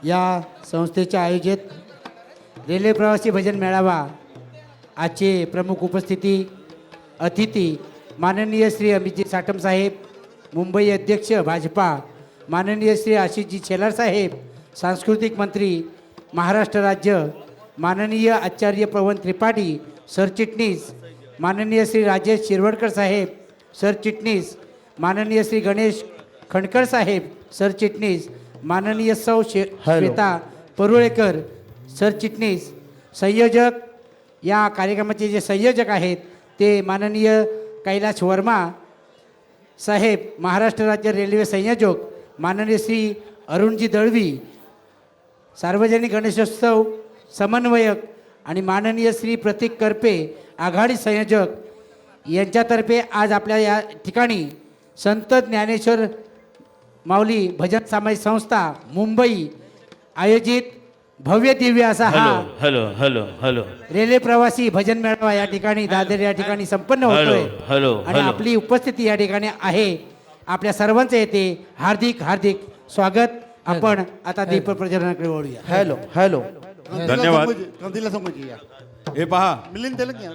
या संस्थेच्या आयोजित रेल्वे प्रवासी भजन मेळावा आजचे प्रमुख अतिथी माननीय श्री अमितजी साटम साहेब, मुंबई अध्यक्ष भाजपा, माननीय श्री आशिषजी शेलार साहेब, सांस्कृतिक मंत्री महाराष्ट्र राज्य, माननीय आचार्य पवन त्रिपाठी सरचिटणीस, माननीय श्री राजेश शिरवडकर साहेब सरचिटणीस, माननीय श्री गणेश खंडकर साहेब सरचिटणीस, माननीय सौ श्वेता परुळेकर सरचिटणीस, संयोजक या कार्यक्रमाचे जे संयोजक आहेत ते माननीय कैलाश वर्मा साहेब, महाराष्ट्र राज्य रेल्वे संयोजक, माननीय श्री अरुणजी दळवी, सार्वजनिक गणेशोत्सव समन्वयक आणि माननीय श्री प्रतीक करपे आघाडी संयोजक यांच्यातर्फे आज आपल्या या ठिकाणी संत ज्ञानेश्वर माऊली भजन सामाजिक संस्था मुंबई आयोजित भव्य दिव्य असा हा हॅलो हॅलो हॅलो रेल्वे प्रवासी भजन मेळावा या ठिकाणी दादर या ठिकाणी संपन्न होतोय हॅलो आणि आपली उपस्थिती या ठिकाणी आहे. आपल्या सर्वांचे येते हार्दिक हार्दिक स्वागत. आपण आता दीप प्रज्वलनाकडे वळूया. हॅलो हॅलो धन्यवाद. कंदीला समोर या हे पहा, मिलिंद त्याला घ्या.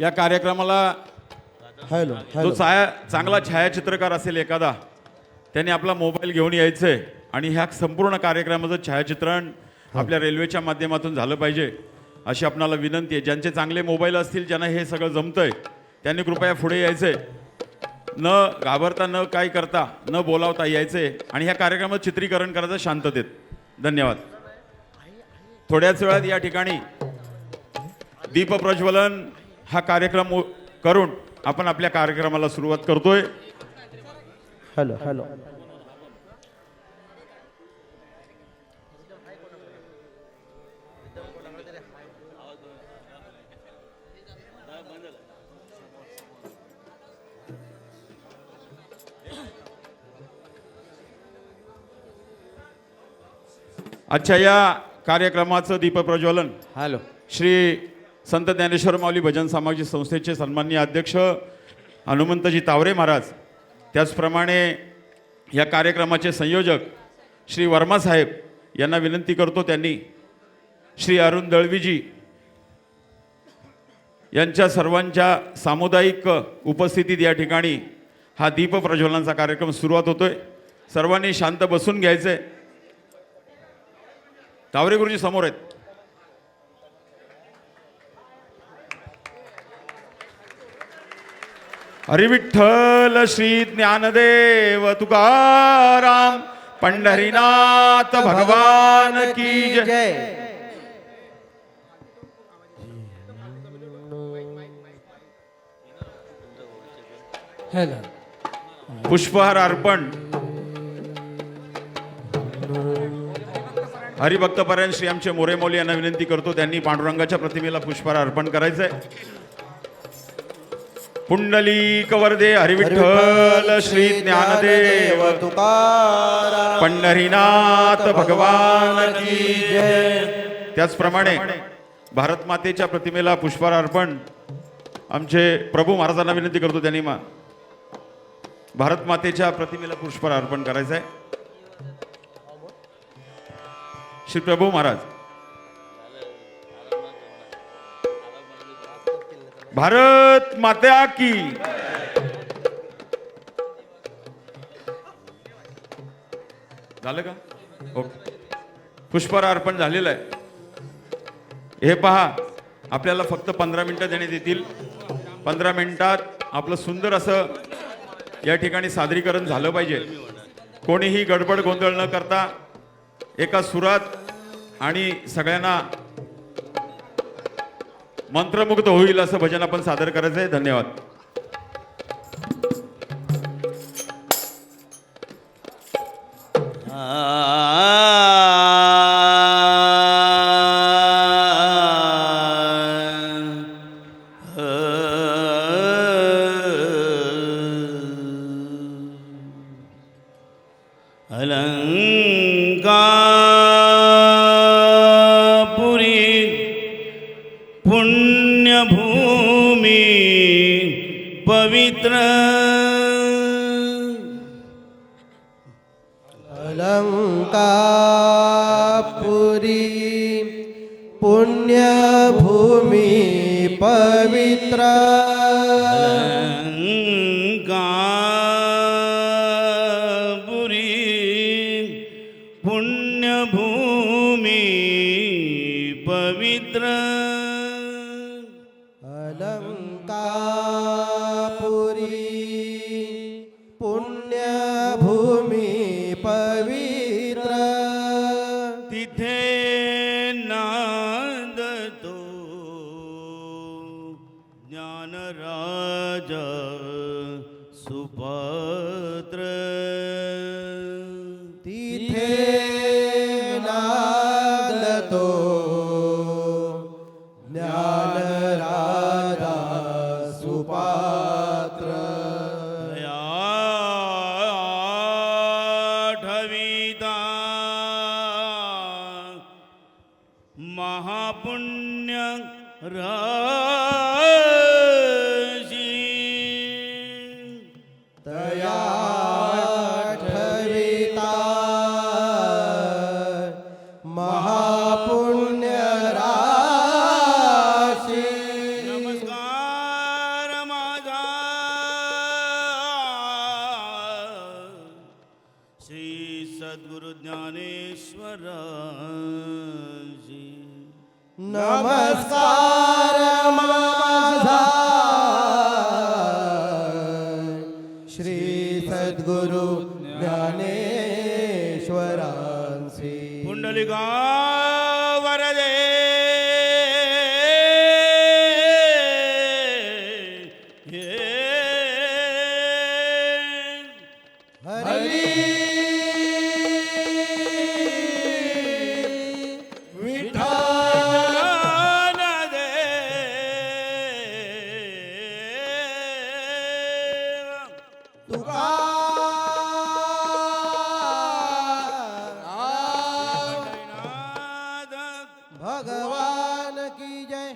या कार्यक्रमाला हॅलो जो हॅलो चांगला छायाचित्रकार असेल एखादा, त्याने आपला मोबाईल घेऊन यायचंय आणि ह्या संपूर्ण कार्यक्रमाचं छायाचित्रण आपल्या रेल्वेच्या माध्यमातून झालं पाहिजे अशी आपणाला विनंती आहे. ज्यांचे चांगले मोबाईल असतील, ज्यांना हे सगळं जमतंय, त्यांनी कृपया पुढे यायचंय. न घाबरता, न काय करता, न बोलावता यायचंय आणि ह्या कार्यक्रमात चित्रीकरण करायचं शांततेत. धन्यवाद. थोड्याच वेळात या ठिकाणी दीप प्रज्वलन हा कार्यक्रम करून आपण आपल्या कार्यक्रमाला सुरुवात करतोय. हॅलो हॅलो अच्छा, या कार्यक्रमाचं दीपप्रज्वलन हॅलो श्री संत ज्ञानेश्वर माऊली भजन सामाजिक संस्थेचे सन्माननीय अध्यक्ष हनुमंतजी तावरे महाराज, त्याचप्रमाणे या कार्यक्रमाचे संयोजक श्री वर्मा साहेब यांना विनंती करतो, त्यांनी श्री अरुण दळवीजी यांच्या सर्वांच्या सामुदायिक उपस्थितीत या ठिकाणी हा दीप प्रज्वलनाचा कार्यक्रम सुरुवात होतोय. सर्वांनी शांत बसून घ्यायचंय. तावरे गुरुजी समोर आहेत. हरी विठ्ठल श्री ज्ञानदेव तुकाराम पंढरीनाथ भगवान की जय. पुष्पहार अर्पण हरिभक्तपरायण श्री आमचे मोरेमौली यांना विनंती करतो, त्यांनी पांडुरंगाच्या प्रतिमेला पुष्पहार अर्पण करायचंय. पुंडलिक वरदे हरिविठ्ठल श्री ज्ञानदेव तुकाराम पंढरीनाथ भगवान की जय. त्याचप्रमाणे भारत मातेच्या प्रतिमेला पुष्पहार अर्पण आमचे प्रभू महाराजांना विनंती करतो, त्यांनी भारत मातेच्या प्रतिमेला पुष्पहार अर्पण करायचं आहे. श्री प्रभू महाराज. भारत माता की. झालं का? ओके, पुष्पहार अर्पण झालेलं आहे. हे पहा, आपल्याला फक्त 15 मिनिटं देण्यात येतील. 15 मिनिटात आपलं सुंदर असं या ठिकाणी सादरीकरण झालं पाहिजे. कोणीही गडबड गोंधळ न करता एका सुरात आणि सगळ्यांना मंत्रमुग्ध होईल असं भजन आपण सादर करायचं आहे. धन्यवाद. अलंकापुरी पुण्यभूमी पवित्र अलंकार पुण्यभूमी पवित्र अलंकापुरी पुण्यभूमी पवित्र अलंकापुरी पुण्यभूमी पवित्र तिथे नांदतो ज्ञानराज सुपात्र तिथे नांदतो ज्ञानराजा सुपात्र ठविता महापुण्य राशी तया ठविता महापुण्य राशी नमस्कार माझा श्री सद्गुरु ज्ञानेश्वराजी नमस्कार माझा श्री सद्गुरु ज्ञानेश्वरांसी पुंडलिका वरदे हरी विठ्ठल तुका भगवान की जय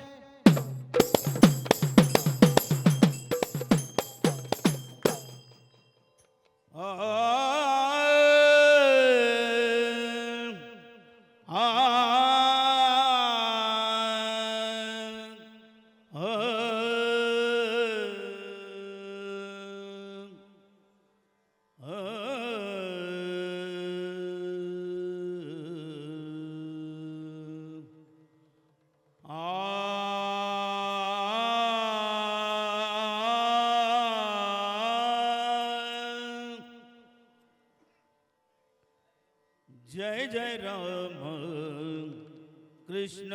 जय जय राम कृष्ण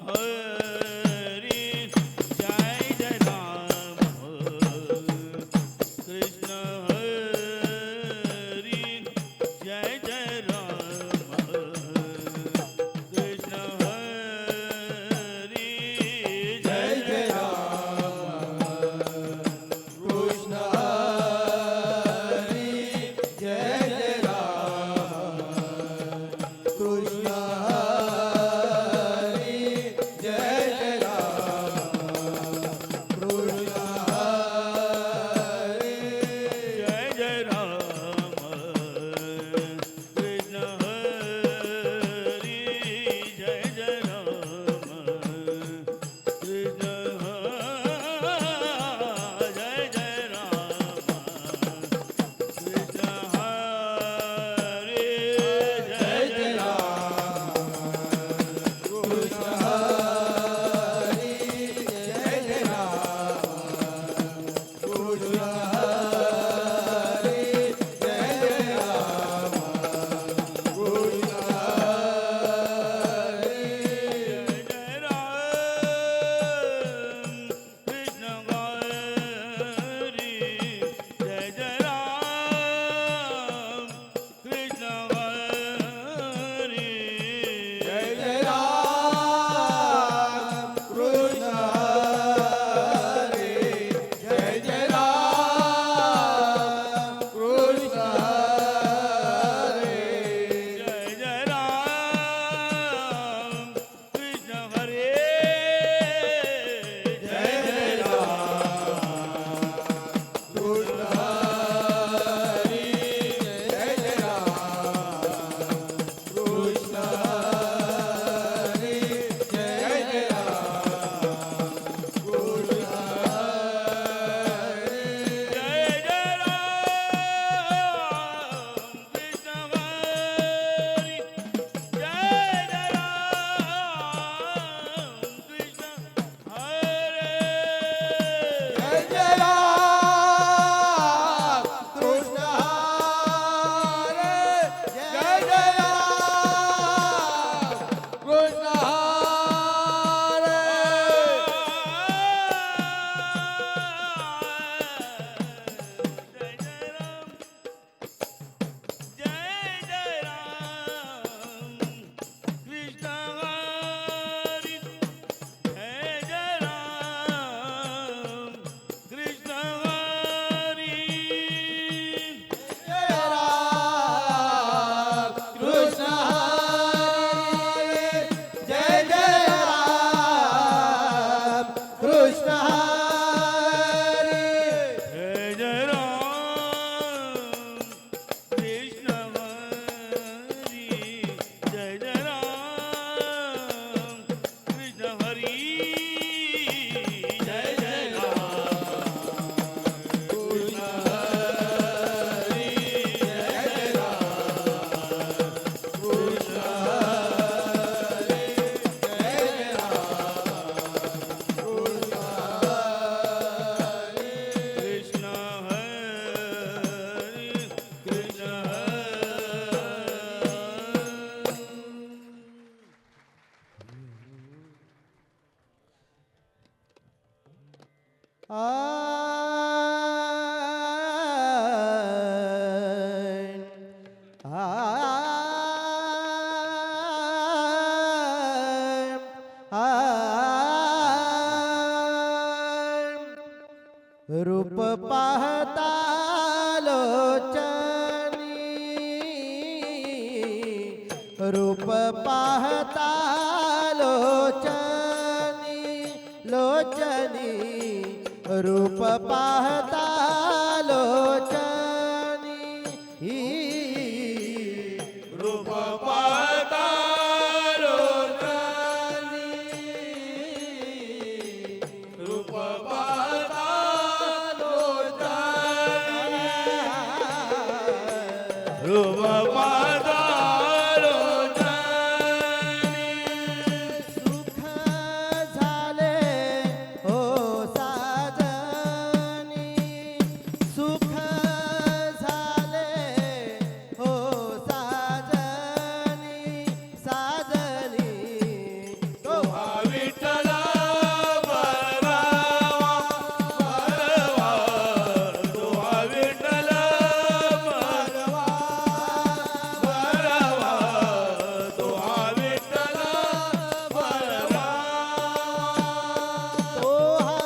हरी जय जय राम कृष्ण हरी जय जय राम कृष्ण हरी जय जय कृष्ण हरी जय जय राम कृष्ण हरी जय जय राम कृष्ण हरी जय जय राम कृष्ण रूप पाहता लोचनी, रूप पाहता लोचनी, लोचनी रूप पाहता लोचनी, रूप पाहता लोचनी, रूप पाहता रूप पाहता सुख झाले हो साजनी, सुख झाले हो साजनी, साजनी तो विठ्ठला बरवा बरवा तो विठ्ठला बरवा बरवा तो विठ्ठला बरवा तो हा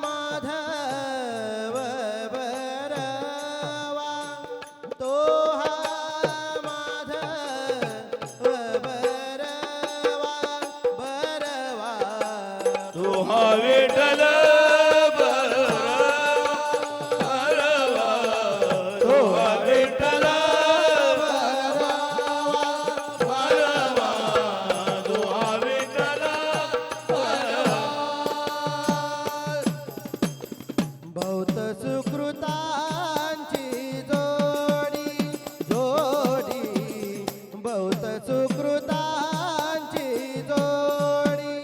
माधव बरवा, तो हा माधव बरवा, बरवा तो विठ्ठल बरवा तो विठ्ठला बरवा तो विठ्ठला बहुत सुकृतांची जोडी, जोडी बहुत सुकृतांची जोडी,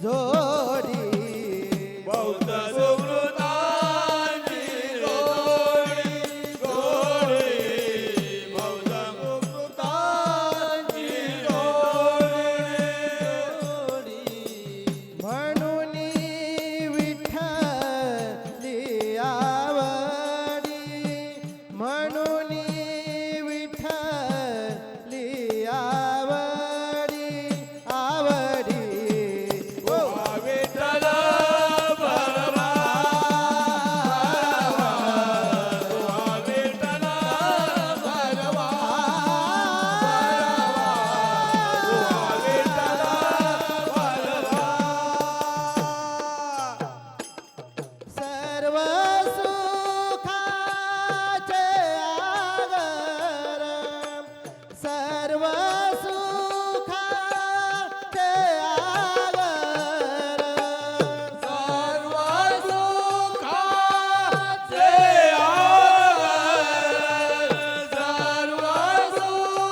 जोडी बौद्ध सुकृतांची जोडी जोडी बौद्ध सुकृतांची जोडी म्हणून विठ्ठली आवडी, म्हणून विठ्ठली आवडी, आवडी ओ विठ्ठल बरवा तो विठ्ठल बरवा तो विठ्ठल बरवा सर्व सुखाचे आगर, सर्व सुखाचे आगर, सर्व सुखाचे आगर सर्व सुखाचे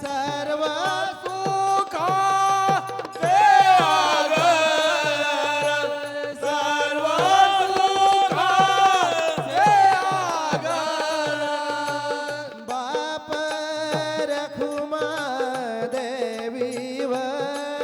सर्व सुखाचे आगर सर्व सुखाचे आगर बाप रखुमा देवीवर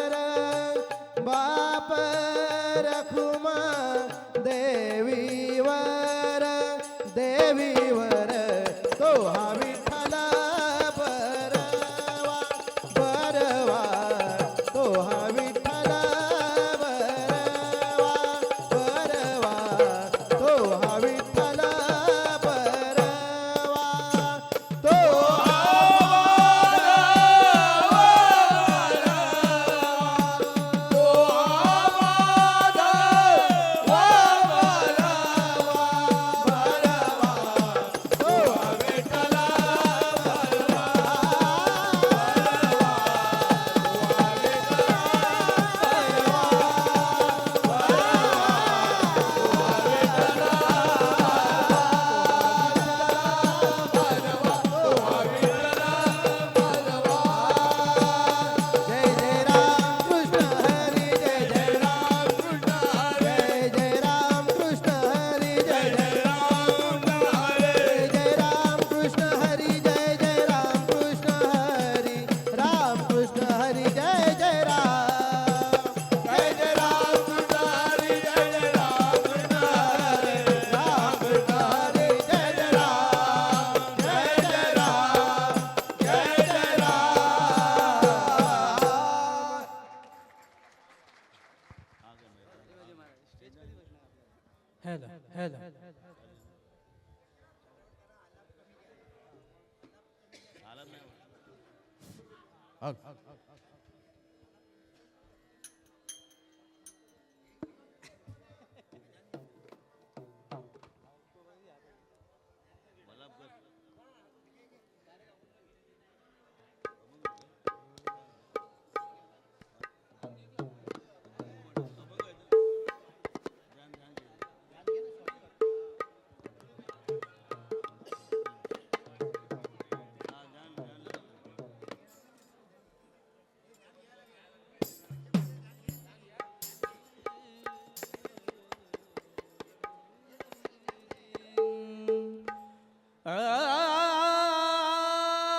हो.